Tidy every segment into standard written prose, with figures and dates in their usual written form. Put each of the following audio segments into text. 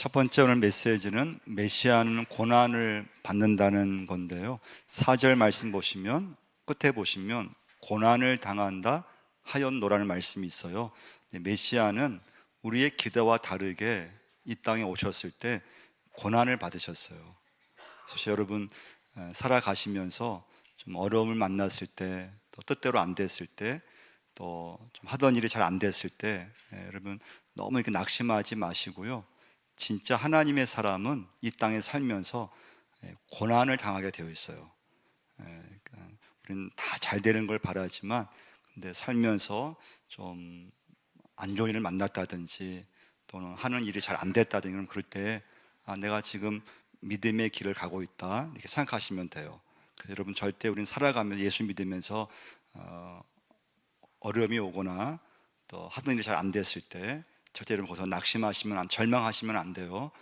첫 번째 오늘 메시지는 메시아는 고난을 받는다는 건데요. 4절 말씀 보시면 끝에 보시면 고난을 당한다 하였노라는 말씀이 있어요. 메시아는 우리의 기대와 다르게 이 땅에 오셨을 때 고난을 받으셨어요. 그래서 여러분 살아가시면서 좀 어려움을 만났을 때, 또 뜻대로 안 됐을 때, 또 좀 하던 일이 잘 안 됐을 때, 여러분 너무 이렇게 낙심하지 마시고요. 진짜 하나님의 사람은 이 땅에 살면서 고난을 당하게 되어 있어요. 그러니까 우리는 다 잘 되는 걸 바라지만, 근데 살면서 좀 안 좋은 일을 만났다든지 또는 하는 일이 잘 안 됐다든지 그럴 때 내가 지금 믿음의 길을 가고 있다 이렇게 생각하시면 돼요. 그래서 여러분 절대 우리는 살아가면서 예수 믿으면서 어려움이 오거나 또 하던 일이 잘 안 됐을 때 절대 여러분 거기서 절망하시면 안 돼요.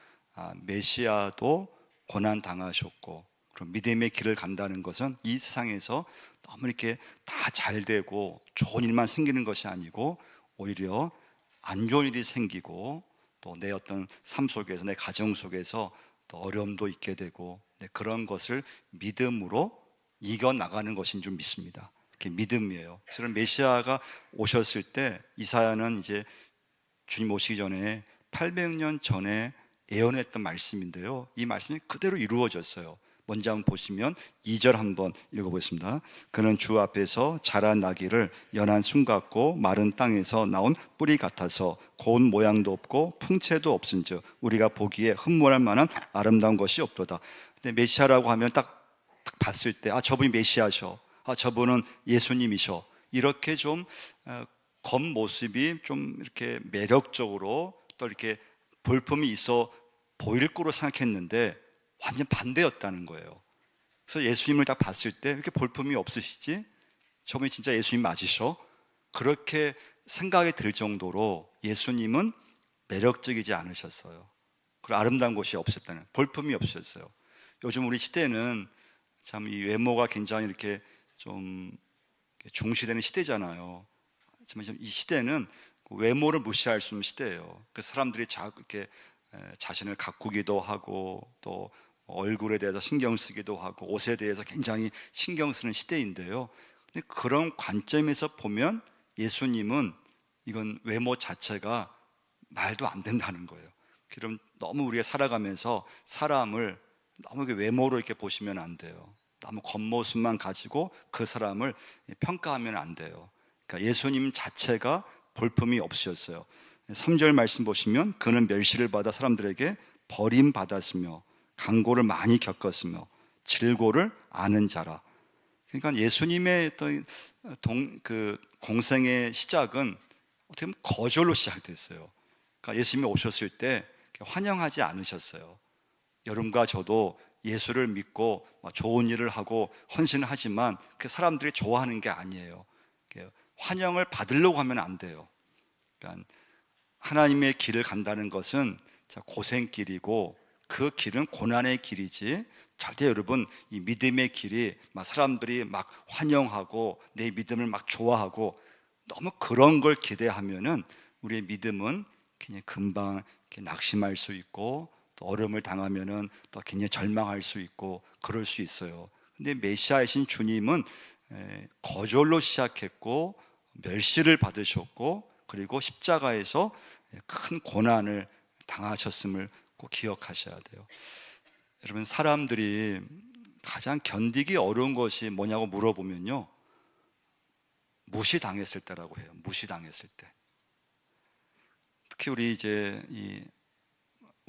메시아도 고난 당하셨고, 그럼 믿음의 길을 간다는 것은 이 세상에서 너무 이렇게 다 잘 되고 좋은 일만 생기는 것이 아니고, 오히려 안 좋은 일이 생기고 또 내 어떤 삶 속에서, 내 가정 속에서 또 어려움도 있게 되고, 그런 것을 믿음으로 이겨나가는 것인 줄 믿습니다. 그게 믿음이에요. 그래서 메시아가 오셨을 때 이사야는 이제 주님 오시기 전에 800년 전에 예언했던 말씀인데요, 이 말씀이 그대로 이루어졌어요. 먼저 한번 보시면 2절 한번 읽어보겠습니다. 그는 주 앞에서 자란 나귀를 연한 순 같고 마른 땅에서 나온 뿌리 같아서 고운 모양도 없고 풍채도 없은즉 우리가 보기에 흠모할 만한 아름다운 것이 없도다. 근데 메시아라고 하면 딱 봤을 때 저분이 메시아셔, 저분은 예수님이셔, 이렇게 좀 겉모습이 좀 이렇게 매력적으로 또 이렇게 볼품이 있어 보일 거로 생각했는데 완전 반대였다는 거예요. 그래서 예수님을 딱 봤을 때 왜 이렇게 볼품이 없으시지? 저분이 진짜 예수님 맞으셔? 그렇게 생각이 들 정도로 예수님은 매력적이지 않으셨어요. 그리고 아름다운 것이 없었다는, 볼품이 없으셨어요. 요즘 우리 시대는 참 이 외모가 굉장히 이렇게 좀 중시되는 시대잖아요. 하지만 이 시대는 외모를 무시할 수 없는 시대예요. 그 사람들이 이렇게 자신을 가꾸기도 하고 또 얼굴에 대해서 신경 쓰기도 하고 옷에 대해서 굉장히 신경 쓰는 시대인데요. 근데 그런 관점에서 보면 예수님은 이건 외모 자체가 말도 안 된다는 거예요. 그럼 너무 우리가 살아가면서 사람을 너무 외모로 이렇게 보시면 안 돼요. 너무 겉모습만 가지고 그 사람을 평가하면 안 돼요. 그러니까 예수님 자체가 볼품이 없으셨어요. 3절 말씀 보시면 그는 멸시를 받아 사람들에게 버림받았으며 강고를 많이 겪었으며 질고를 아는 자라. 그러니까 예수님의 공생의 시작은 어떻게 보면 거절로 시작됐어요. 그러니까 예수님이 오셨을 때 환영하지 않으셨어요. 여러분과 저도 예수를 믿고 좋은 일을 하고 헌신을 하지만 그 사람들이 좋아하는 게 아니에요. 환영을 받으려고 하면 안 돼요. 그러니까 하나님의 길을 간다는 것은 고생길이고 그 길은 고난의 길이지, 절대 여러분 이 믿음의 길이 막 사람들이 막 환영하고 내 믿음을 막 좋아하고 너무 그런 걸 기대하면은 우리의 믿음은 그냥 금방 낙심할 수 있고 또 어려움을 당하면은 또 굉장히 절망할 수 있고 그럴 수 있어요. 근데 메시아이신 주님은 거절로 시작했고 멸시를 받으셨고 그리고 십자가에서 큰 고난을 당하셨음을 꼭 기억하셔야 돼요. 여러분, 사람들이 가장 견디기 어려운 것이 뭐냐고 물어보면요, 무시당했을 때라고 해요. 무시당했을 때. 특히 우리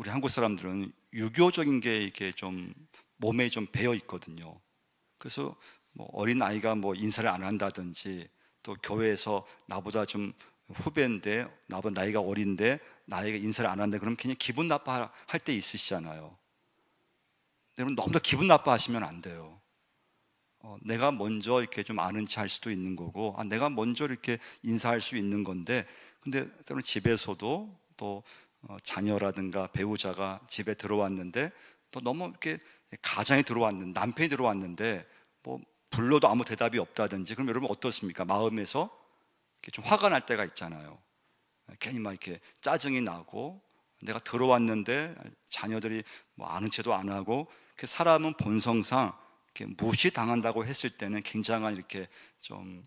한국 사람들은 유교적인 게 이렇게 좀 몸에 좀 배어 있거든요. 그래서 어린 아이가 인사를 안 한다든지, 또 교회에서 나보다 좀 후배인데 나보다 나이가 어린데 나이가 인사를 안 한다 그러면 그냥 기분 나빠할 때 있으시잖아요. 여러분, 너무 더 기분 나빠하시면 안 돼요. 내가 먼저 이렇게 좀 아는 체 할 수도 있는 거고, 내가 먼저 이렇게 인사할 수 있는 건데, 근데 때로는 집에서도 또 자녀라든가 배우자가 집에 들어왔는데 또 너무 이렇게 가장이 들어왔는데, 남편이 들어왔는데 불러도 아무 대답이 없다든지, 그럼 여러분 어떻습니까? 마음에서 이렇게 좀 화가 날 때가 있잖아요. 괜히 막 이렇게 짜증이 나고 내가 들어왔는데 자녀들이 뭐 아는 체도 안 하고, 사람은 본성상 이렇게 무시당한다고 했을 때는 굉장한 이렇게 좀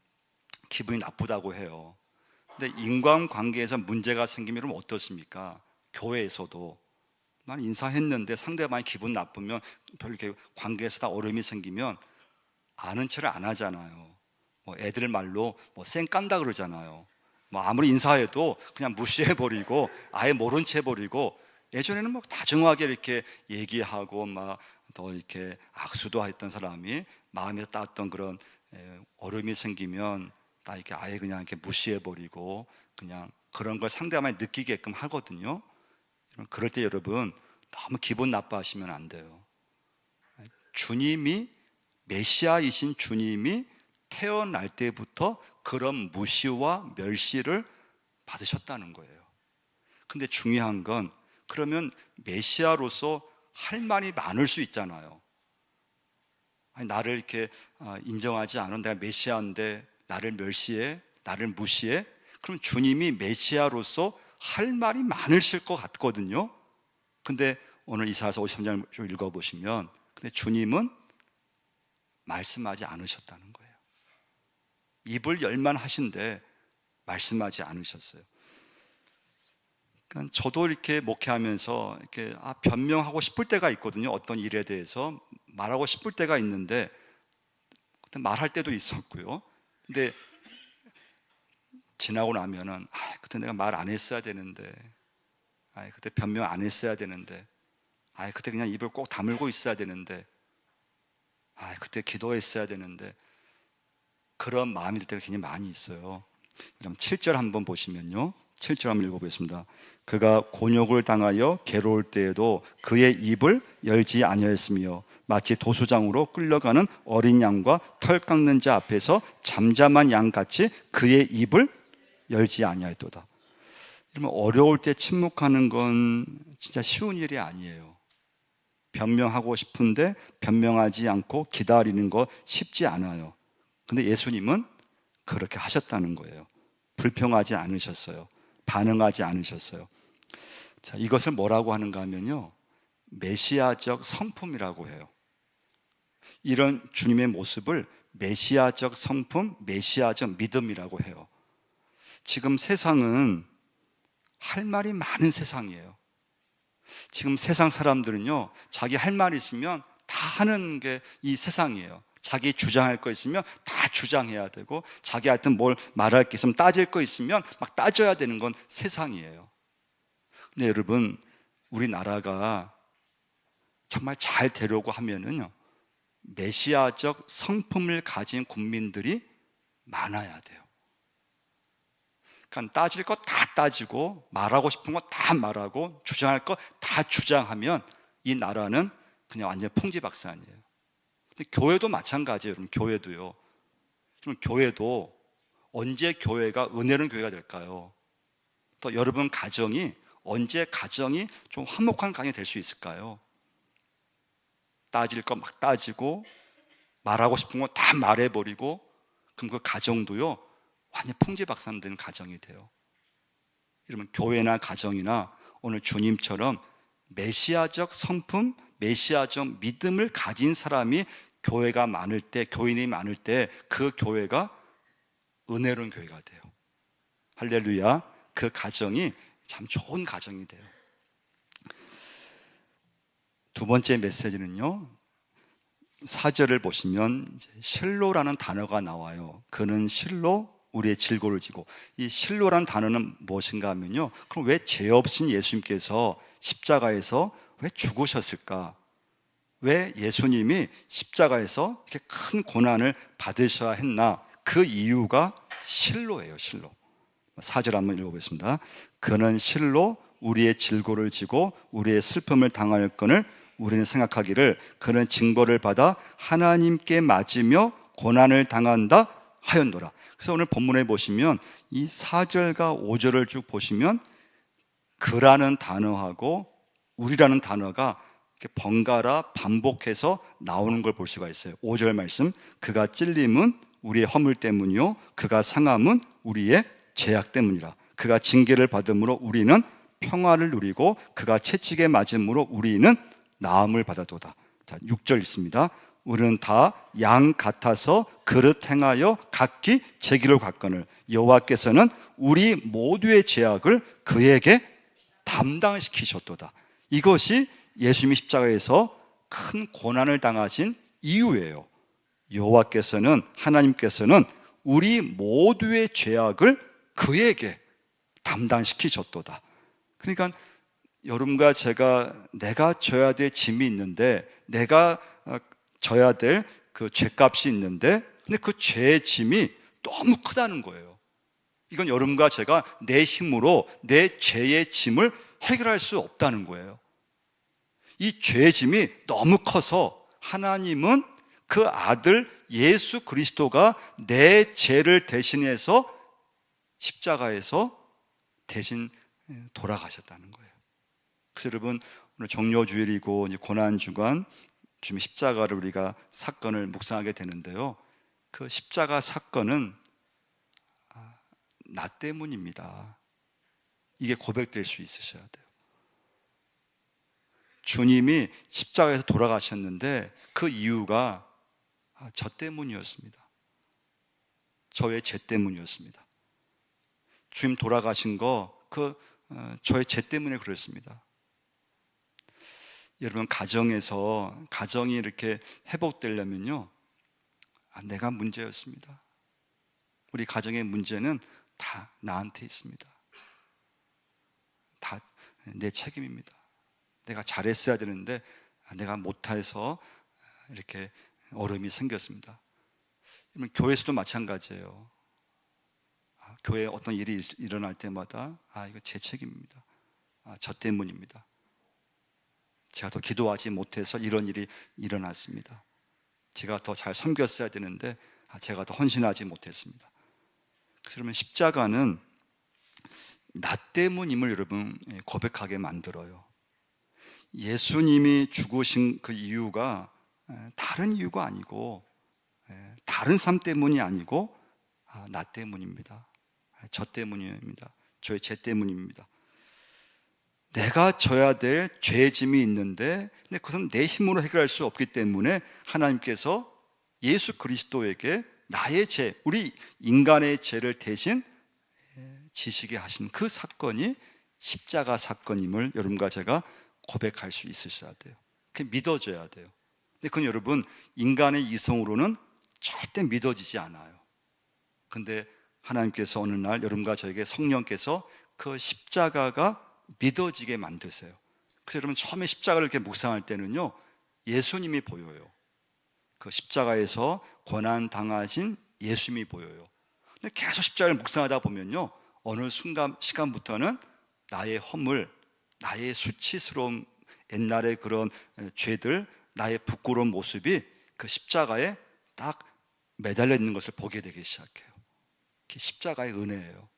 기분이 나쁘다고 해요. 근데 인간관계에서 문제가 생기면 어떻습니까? 교회에서도 난 인사했는데 상대방이 기분 나쁘면, 별로 이렇게 관계에서 다 어려움이 생기면 아는 체를 안 하잖아요. 뭐 애들 말로 뭐 쌩 깐다 그러잖아요. 뭐 아무리 인사해도 그냥 무시해버리고 아예 모른 채 해버리고, 예전에는 뭐 다정하게 이렇게 얘기하고 막 더 이렇게 악수도 했던 사람이 마음에 따왔던 그런 어려움이 생기면 나 이렇게 아예 그냥 이렇게 무시해버리고 그냥 그런 걸 상대방이 느끼게끔 하거든요. 그럴 때 여러분 너무 기분 나빠하시면 안 돼요. 주님이, 메시아이신 주님이 태어날 때부터 그런 무시와 멸시를 받으셨다는 거예요. 근데 중요한 건, 그러면 메시아로서 할 말이 많을 수 있잖아요. 아니, 나를 이렇게 인정하지 않은, 내가 메시아인데 나를 멸시해, 나를 무시해? 그럼 주님이 메시아로서 할 말이 많으실 것 같거든요. 근데 오늘 이사야서 53장 좀 읽어보시면, 근데 주님은 말씀하지 않으셨다는 거예요. 입을 열만 하신데 말씀하지 않으셨어요. 그러니까 저도 이렇게 목회하면서 이렇게 변명하고 싶을 때가 있거든요. 어떤 일에 대해서 말하고 싶을 때가 있는데, 그때 말할 때도 있었고요. 근데 지나고 나면은 그때 내가 말 안 했어야 되는데, 그때 변명 안 했어야 되는데, 그때 그냥 입을 꼭 다물고 있어야 되는데, 그때 기도했어야 되는데, 그런 마음이 들 때가 굉장히 많이 있어요. 그럼 7절 한번 보시면요, 7절 한번 읽어보겠습니다. 그가 곤욕을 당하여 괴로울 때에도 그의 입을 열지 아니하였으며 마치 도수장으로 끌려가는 어린 양과 털 깎는 자 앞에서 잠잠한 양같이 그의 입을 열지 아니하였도다. 그러면 어려울 때 침묵하는 건 진짜 쉬운 일이 아니에요. 변명하고 싶은데 변명하지 않고 기다리는 거 쉽지 않아요. 근데 예수님은 그렇게 하셨다는 거예요. 불평하지 않으셨어요. 반응하지 않으셨어요. 자, 이것을 뭐라고 하는가 하면요, 메시아적 성품이라고 해요. 이런 주님의 모습을 메시아적 성품, 메시아적 믿음이라고 해요. 지금 세상은 할 말이 많은 세상이에요. 지금 세상 사람들은요, 자기 할 말 있으면 다 하는 게 이 세상이에요. 자기 주장할 거 있으면 다 주장해야 되고, 자기 하여튼 뭘 말할 게 있으면 따질 거 있으면 막 따져야 되는 건 세상이에요. 근데 여러분, 우리나라가 정말 잘 되려고 하면은요, 메시아적 성품을 가진 국민들이 많아야 돼요. 그러니까 따질 거 다 따지고, 말하고 싶은 거 다 말하고, 주장할 거 다 주장하면 이 나라는 그냥 완전 풍지박산이에요. 근데 교회도 마찬가지예요. 여러분, 교회도요. 그럼 교회도 언제 교회가 은혜로운 교회가 될까요? 또 여러분 가정이 언제 가정이 좀 화목한 가정이 될 수 있을까요? 따질 거 막 따지고, 말하고 싶은 거 다 말해버리고, 그럼 그 가정도요 완전 풍지박산되는 가정이 돼요. 여러분, 교회나 가정이나 오늘 주님처럼 메시아적 성품, 메시아적 믿음을 가진 사람이 교회가 많을 때, 교인이 많을 때 그 교회가 은혜로운 교회가 돼요. 할렐루야. 그 가정이 참 좋은 가정이 돼요. 두 번째 메시지는요, 4절을 보시면 실로라는 단어가 나와요. 그는 실로 우리의 질고를 지고, 이 실로라는 단어는 무엇인가 하면요, 그럼 왜 죄 없인 예수님께서 십자가에서 왜 죽으셨을까? 왜 예수님이 십자가에서 이렇게 큰 고난을 받으셔야 했나? 그 이유가 실로예요. 실로. 4절 한번 읽어보겠습니다. 그는 실로 우리의 질고를 지고 우리의 슬픔을 당할 건을 우리는 생각하기를 그는 징벌을 받아 하나님께 맞으며 고난을 당한다 하였노라. 그래서 오늘 본문에 보시면 이 4절과 5절을 쭉 보시면 그라는 단어하고 우리라는 단어가 이렇게 번갈아 반복해서 나오는 걸 볼 수가 있어요. 5절 말씀, 그가 찔림은 우리의 허물 때문이요 그가 상함은 우리의 죄악 때문이라. 그가 징계를 받음으로 우리는 평화를 누리고 그가 채찍에 맞음으로 우리는 나음을 받아도다. 자, 6절 있습니다. 우리는 다 양 같아서 그릇 행하여 각기 제 길로 갔거늘 여호와께서는 우리 모두의 죄악을 그에게 담당시키셨도다. 이것이 예수님이 십자가에서 큰 고난을 당하신 이유예요. 여호와께서는, 하나님께서는 우리 모두의 죄악을 그에게 담당시키셨도다. 그러니까 여러분과 제가 내가 져야 될 짐이 있는데, 내가 져야 될 그 죄값이 있는데, 근데 그 죄의 짐이 너무 크다는 거예요. 이건 여러분과 제가 내 힘으로 내 죄의 짐을 해결할 수 없다는 거예요. 이 죄의 짐이 너무 커서 하나님은 그 아들 예수 그리스도가 내 죄를 대신해서 십자가에서 대신 돌아가셨다는 거예요. 그래서 여러분, 오늘 종료주일이고 고난주간 주님의 십자가를 우리가 사건을 묵상하게 되는데요, 그 십자가 사건은 나 때문입니다. 이게 고백될 수 있으셔야 돼요. 주님이 십자가에서 돌아가셨는데 그 이유가 저 때문이었습니다. 저의 죄 때문이었습니다. 주님 돌아가신 거 저의 죄 때문에 그랬습니다. 여러분, 가정이 이렇게 회복되려면요, 내가 문제였습니다. 우리 가정의 문제는 다 나한테 있습니다. 다 내 책임입니다. 내가 잘했어야 되는데 내가 못해서 이렇게 어려움이 생겼습니다. 교회에서도 마찬가지예요. 교회에 어떤 일이 일어날 때마다 이거 제 책임입니다. 저 때문입니다. 제가 더 기도하지 못해서 이런 일이 일어났습니다. 제가 더 잘 섬겼어야 되는데 제가 더 헌신하지 못했습니다. 그래서 여러분, 십자가는 나 때문임을 여러분 고백하게 만들어요. 예수님이 죽으신 그 이유가 다른 이유가 아니고, 다른 삶 때문이 아니고 나 때문입니다. 저 때문입니다. 저의 죄 때문입니다. 내가 져야 될 죄의 짐이 있는데, 근데 그것은 내 힘으로 해결할 수 없기 때문에 하나님께서 예수 그리스도에게 나의 죄, 우리 인간의 죄를 대신 지시게 하신 그 사건이 십자가 사건임을 여러분과 제가 고백할 수 있으셔야 돼요. 그게 믿어져야 돼요. 근데 그건 여러분, 인간의 이성으로는 절대 믿어지지 않아요. 근데 하나님께서 어느 날 여러분과 저에게 성령께서 그 십자가가 믿어지게 만드세요. 그래서 여러분, 처음에 십자가를 이렇게 묵상할 때는요, 예수님이 보여요. 그 십자가에서 고난 당하신 예수님이 보여요. 근데 계속 십자가를 묵상하다 보면요, 어느 시간부터는 나의 허물, 나의 수치스러운 옛날의 그런 죄들, 나의 부끄러운 모습이 그 십자가에 딱 매달려 있는 것을 보게 되기 시작해요. 그게 십자가의 은혜예요.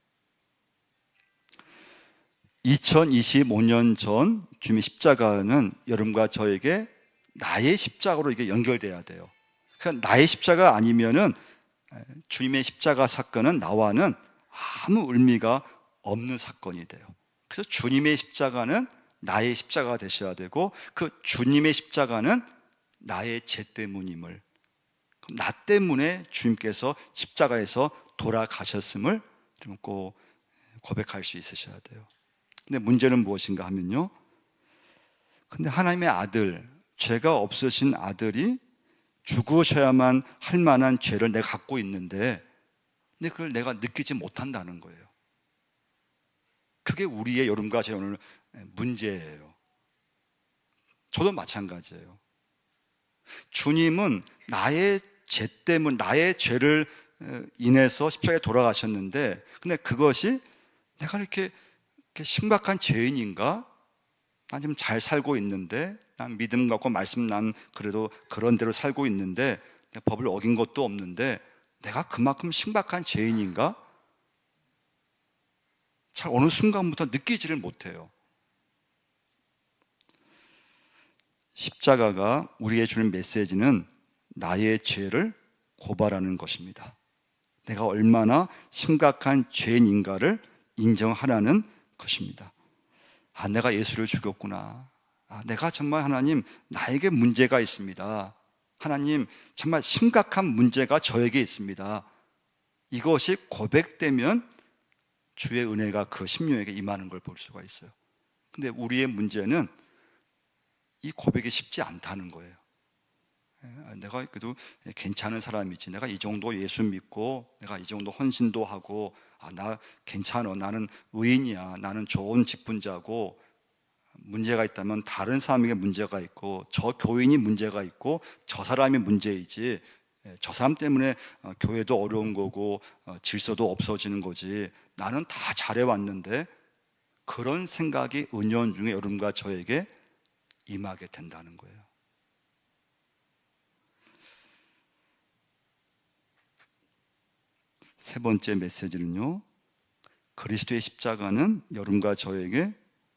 2025년 전 주님의 십자가는 여러분과 저에게 나의 십자가로 이게 연결돼야 돼요. 그러니까 나의 십자가 아니면은 주님의 십자가 사건은 나와는 아무 의미가 없는 사건이 돼요. 그래서 주님의 십자가는 나의 십자가가 되셔야 되고, 그 주님의 십자가는 나의 죄 때문임을, 나 때문에 주님께서 십자가에서 돌아가셨음을 좀 꼭 고백할 수 있으셔야 돼요. 근데 문제는 무엇인가 하면요, 근데 하나님의 아들, 죄가 없으신 아들이 죽으셔야만 할 만한 죄를 내가 갖고 있는데, 근데 그걸 내가 느끼지 못한다는 거예요. 그게 우리의 여러분과 제 오늘 문제예요. 저도 마찬가지예요. 주님은 나의 죄 때문, 나의 죄를 인해서 십자가에 돌아가셨는데, 근데 그것이 내가 이렇게 심각한 죄인인가? 난 좀 잘 살고 있는데, 난 믿음 갖고 말씀 난 그래도 그런 대로 살고 있는데, 내가 법을 어긴 것도 없는데 내가 그만큼 심각한 죄인인가? 잘 어느 순간부터 느끼지를 못해요. 십자가가 우리에게 주는 메시지는 나의 죄를 고발하는 것입니다. 내가 얼마나 심각한 죄인인가를 인정하라는 것입니다. 내가 예수를 죽였구나. 내가 정말 하나님 나에게 문제가 있습니다. 하나님 정말 심각한 문제가 저에게 있습니다. 이것이 고백되면 주의 은혜가 그 심령에게 임하는 걸 볼 수가 있어요. 근데 우리의 문제는 이 고백이 쉽지 않다는 거예요. 내가 그래도 괜찮은 사람이지, 내가 이 정도 예수 믿고 내가 이 정도 헌신도 하고 나 괜찮아, 나는 의인이야, 나는 좋은 직분자고, 문제가 있다면 다른 사람에게 문제가 있고 저 교인이 문제가 있고 저 사람이 문제이지, 저 사람 때문에 교회도 어려운 거고 질서도 없어지는 거지, 나는 다 잘해왔는데, 그런 생각이 은연중에 여러분과 저에게 임하게 된다는 거예요. 세 번째 메시지는요, 그리스도의 십자가는 여러분과 저에게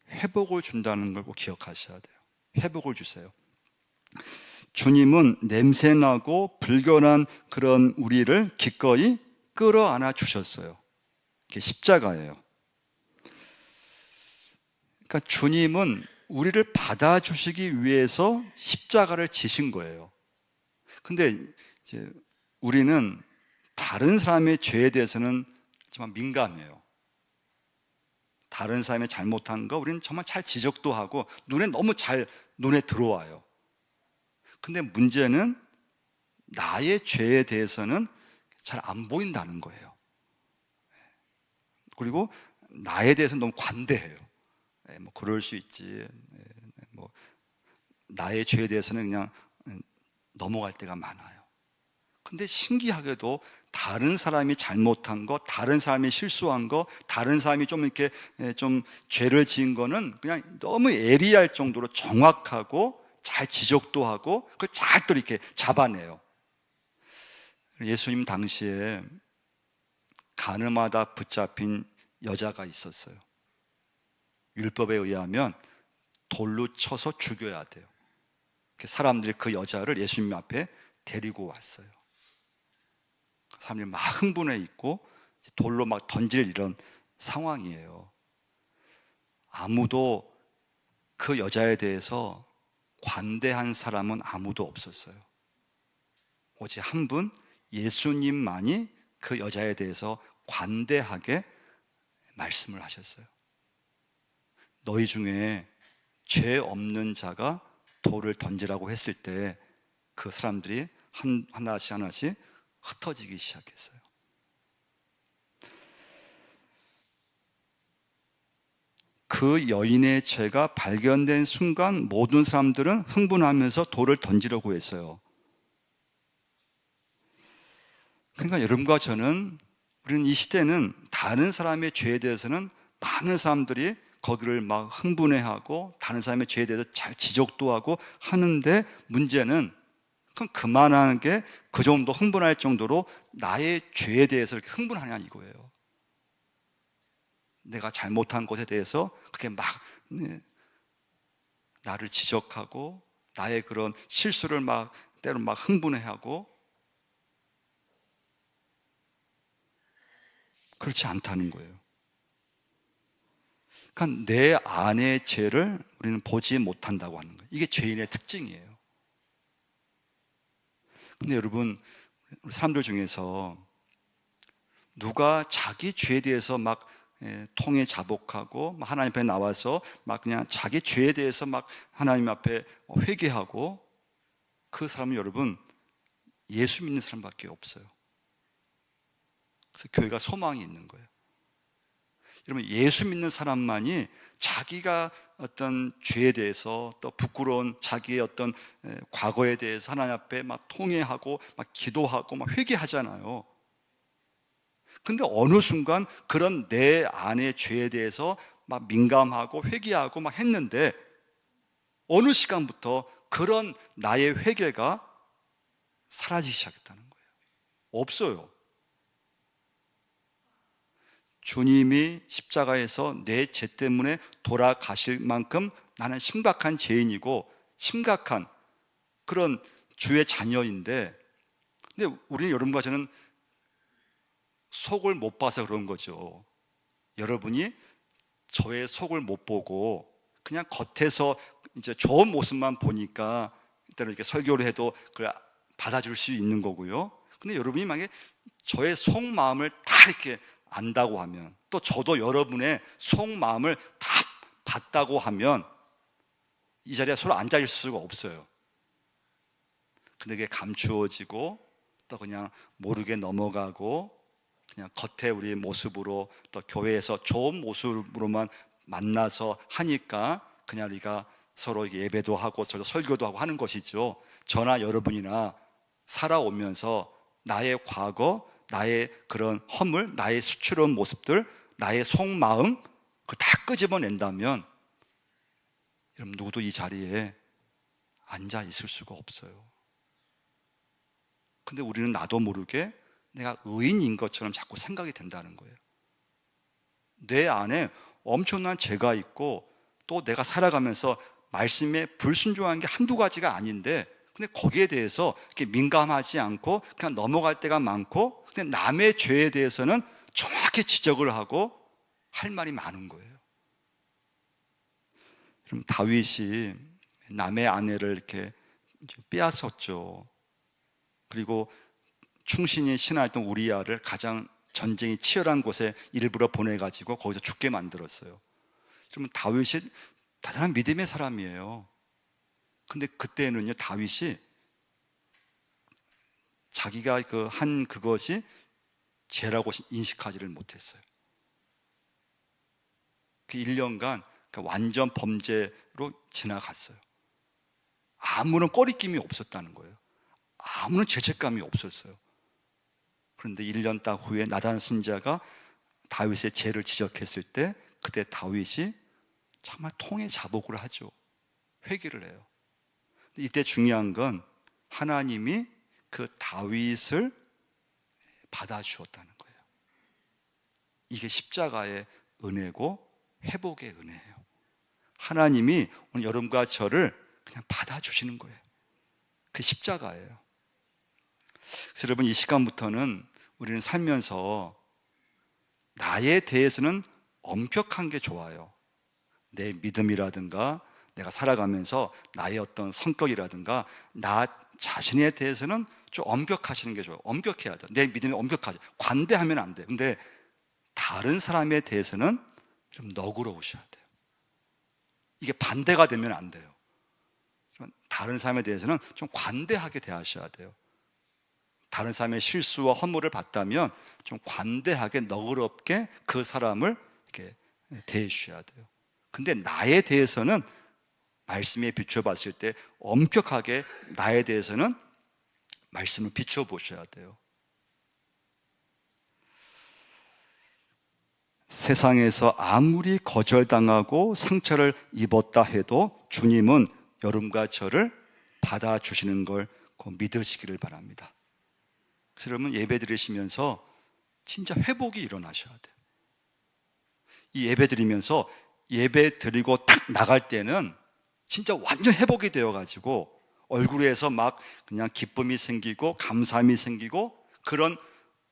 회복을 준다는 걸 꼭 기억하셔야 돼요. 회복을 주세요. 주님은 냄새나고 불결한 그런 우리를 기꺼이 끌어안아 주셨어요. 이게 십자가예요. 그러니까 주님은 우리를 받아주시기 위해서 십자가를 지신 거예요. 근데 이제 우리는 다른 사람의 죄에 대해서는 정말 민감해요. 다른 사람의 잘못한 거 우리는 정말 잘 지적도 하고 너무 잘 눈에 들어와요. 근데 문제는 나의 죄에 대해서는 잘 안 보인다는 거예요. 그리고 나에 대해서는 너무 관대해요. 뭐 그럴 수 있지, 뭐 나의 죄에 대해서는 그냥 넘어갈 때가 많아요. 근데 신기하게도 다른 사람이 잘못한 거, 다른 사람이 실수한 거, 다른 사람이 좀 이렇게 좀 죄를 지은 거는 그냥 너무 예리할 정도로 정확하고 잘 지적도 하고 그걸 잘 또 이렇게 잡아내요. 예수님 당시에 가늠하다 붙잡힌 여자가 있었어요. 율법에 의하면 돌로 쳐서 죽여야 돼요. 사람들이 그 여자를 예수님 앞에 데리고 왔어요. 사람들이 막 흥분해 있고 돌로 막 던질 이런 상황이에요. 아무도 그 여자에 대해서 관대한 사람은 아무도 없었어요. 오직 한 분, 예수님만이 그 여자에 대해서 관대하게 말씀을 하셨어요. 너희 중에 죄 없는 자가 돌을 던지라고 했을 때 그 사람들이 하나씩 하나씩 흩어지기 시작했어요. 그 여인의 죄가 발견된 순간 모든 사람들은 흥분하면서 돌을 던지려고 했어요. 그러니까 여러분과 저는, 우리는 이 시대는 다른 사람의 죄에 대해서는 많은 사람들이 거기를 막 흥분해하고 다른 사람의 죄에 대해서 잘 지적도 하고 하는데, 문제는 그럼 그만하게 그 정도 흥분할 정도로 나의 죄에 대해서 이렇게 흥분하냐 이거예요. 내가 잘못한 것에 대해서 그렇게 막 나를 지적하고 나의 그런 실수를 막 때로 막 흥분해하고, 그렇지 않다는 거예요. 그러니까 내 안의 죄를 우리는 보지 못한다고 하는 거예요. 이게 죄인의 특징이에요. 근데 여러분, 우리 사람들 중에서 누가 자기 죄에 대해서 막 통해 자복하고 하나님 앞에 나와서 막 그냥 자기 죄에 대해서 막 하나님 앞에 회개하고, 그 사람은 여러분 예수 믿는 사람밖에 없어요. 그래서 교회가 소망이 있는 거예요. 여러분, 예수 믿는 사람만이 자기가 어떤 죄에 대해서, 또 부끄러운 자기의 어떤 과거에 대해서 하나님 앞에 막 통회하고 막 기도하고 막 회개하잖아요. 근데 어느 순간 그런 내 안의 죄에 대해서 막 민감하고 회개하고 막 했는데, 어느 시간부터 그런 나의 회개가 사라지기 시작했다는 거예요. 없어요. 주님이 십자가에서 내 죄 때문에 돌아가실 만큼 나는 심각한 죄인이고 심각한 그런 주의 자녀인데, 근데 우리는, 여러분과 저는 속을 못 봐서 그런 거죠. 여러분이 저의 속을 못 보고 그냥 겉에서 이제 좋은 모습만 보니까 때로 이렇게 설교를 해도 그걸 받아줄 수 있는 거고요. 근데 여러분이 만약에 저의 속마음을 다 이렇게 안다고 하면, 또 저도 여러분의 속마음을 다 봤다고 하면 이 자리에 서로 앉아 있을 수가 없어요. 근데 그게 감추어지고 또 그냥 모르게 넘어가고 그냥 겉에 우리 모습으로 또 교회에서 좋은 모습으로만 만나서 하니까 그냥 우리가 서로 예배도 하고 서로 설교도 하고 하는 것이죠. 저나 여러분이나 살아오면서 나의 과거, 나의 그런 허물, 나의 수치로운 모습들, 나의 속마음 그걸 다 끄집어낸다면 여러분 누구도 이 자리에 앉아 있을 수가 없어요. 근데 우리는 나도 모르게 내가 의인인 것처럼 자꾸 생각이 된다는 거예요. 내 안에 엄청난 죄가 있고 또 내가 살아가면서 말씀에 불순종한 게 한두 가지가 아닌데, 근데 거기에 대해서 이렇게 민감하지 않고 그냥 넘어갈 때가 많고, 근데 남의 죄에 대해서는 정확히 지적을 하고 할 말이 많은 거예요. 그럼 다윗이 남의 아내를 이렇게 빼앗았죠. 그리고 충신이 신하였던 우리야를 가장 전쟁이 치열한 곳에 일부러 보내가지고 거기서 죽게 만들었어요. 그러면 다윗이 대단한 믿음의 사람이에요. 근데 그때는요, 다윗이 자기가 한 그것이 죄라고 인식하지를 못했어요. 그 1년간 완전 범죄로 지나갔어요. 아무런 꺼리낌이 없었다는 거예요. 아무런 죄책감이 없었어요. 그런데 1년 딱 후에 나단 선지자가 다윗의 죄를 지적했을 때, 그때 다윗이 정말 통해 자복을 하죠. 회개를 해요. 이때 중요한 건 하나님이 그 다윗을 받아주었다는 거예요. 이게 십자가의 은혜고 회복의 은혜예요. 하나님이 오늘 여러분과 저를 그냥 받아주시는 거예요. 그 십자가예요. 그래서 여러분, 이 시간부터는 우리는 살면서 나에 대해서는 엄격한 게 좋아요. 내 믿음이라든가 내가 살아가면서 나의 어떤 성격이라든가 나 자신에 대해서는 좀 엄격하시는 게 좋아요. 엄격해야 돼요. 내 믿음이 엄격하지. 관대하면 안 돼요. 근데 다른 사람에 대해서는 좀 너그러우셔야 돼요. 이게 반대가 되면 안 돼요. 다른 사람에 대해서는 좀 관대하게 대하셔야 돼요. 다른 사람의 실수와 허물을 봤다면 좀 관대하게 너그럽게 그 사람을 이렇게 대해 주셔야 돼요. 근데 나에 대해서는 말씀에 비춰봤을 때 엄격하게 나에 대해서는 말씀을 비춰보셔야 돼요. 세상에서 아무리 거절당하고 상처를 입었다 해도 주님은 여러분과 저를 받아주시는 걸 꼭 믿으시기를 바랍니다. 그래서 여러분, 예배 드리시면서 진짜 회복이 일어나셔야 돼요. 이 예배 드리면서 예배 드리고 딱 나갈 때는 진짜 완전 회복이 되어가지고 얼굴에서 막 그냥 기쁨이 생기고 감사함이 생기고 그런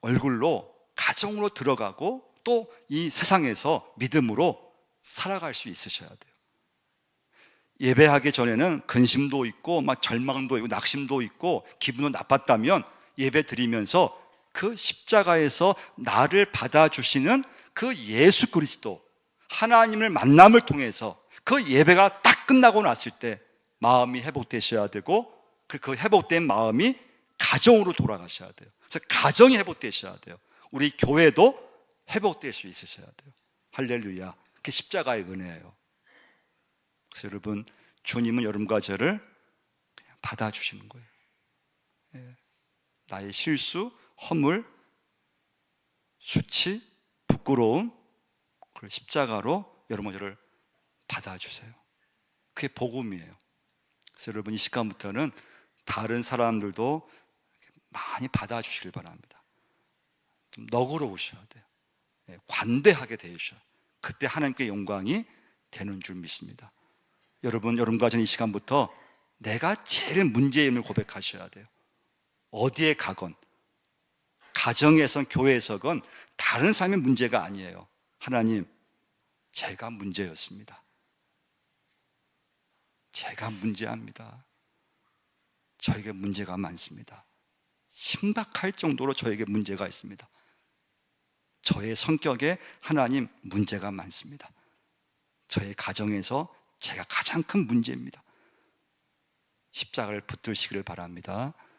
얼굴로 가정으로 들어가고 또 이 세상에서 믿음으로 살아갈 수 있으셔야 돼요. 예배하기 전에는 근심도 있고 막 절망도 있고 낙심도 있고 기분도 나빴다면 예배 드리면서 그 십자가에서 나를 받아주시는 그 예수 그리스도 하나님을 만남을 통해서 그 예배가 딱 끝나고 났을 때 마음이 회복되셔야 되고 그 회복된 마음이 가정으로 돌아가셔야 돼요. 그래서 가정이 회복되셔야 돼요. 우리 교회도 회복될 수 있으셔야 돼요. 할렐루야. 그게 십자가의 은혜예요. 그래서 여러분, 주님은 여러분과 저를 그냥 받아주시는 거예요. 나의 실수, 허물, 수치, 부끄러움, 그걸 십자가로 여러분과 저를 받아주세요. 그게 복음이에요. 그래서 여러분, 이 시간부터는 다른 사람들도 많이 받아주시길 바랍니다. 좀 너그러우셔야 돼요. 관대하게 대해주셔야 돼요. 그때 하나님께 영광이 되는 줄 믿습니다. 여러분과 저는 이 시간부터 내가 제일 문제임을 고백하셔야 돼요. 어디에 가건, 가정에선 교회에서건 다른 사람의 문제가 아니에요. 하나님, 제가 문제였습니다. 제가 문제합니다. 저에게 문제가 많습니다. 심각할 정도로 저에게 문제가 있습니다. 저의 성격에 하나님 문제가 많습니다. 저의 가정에서 제가 가장 큰 문제입니다. 십자가를 붙드시기를 바랍니다.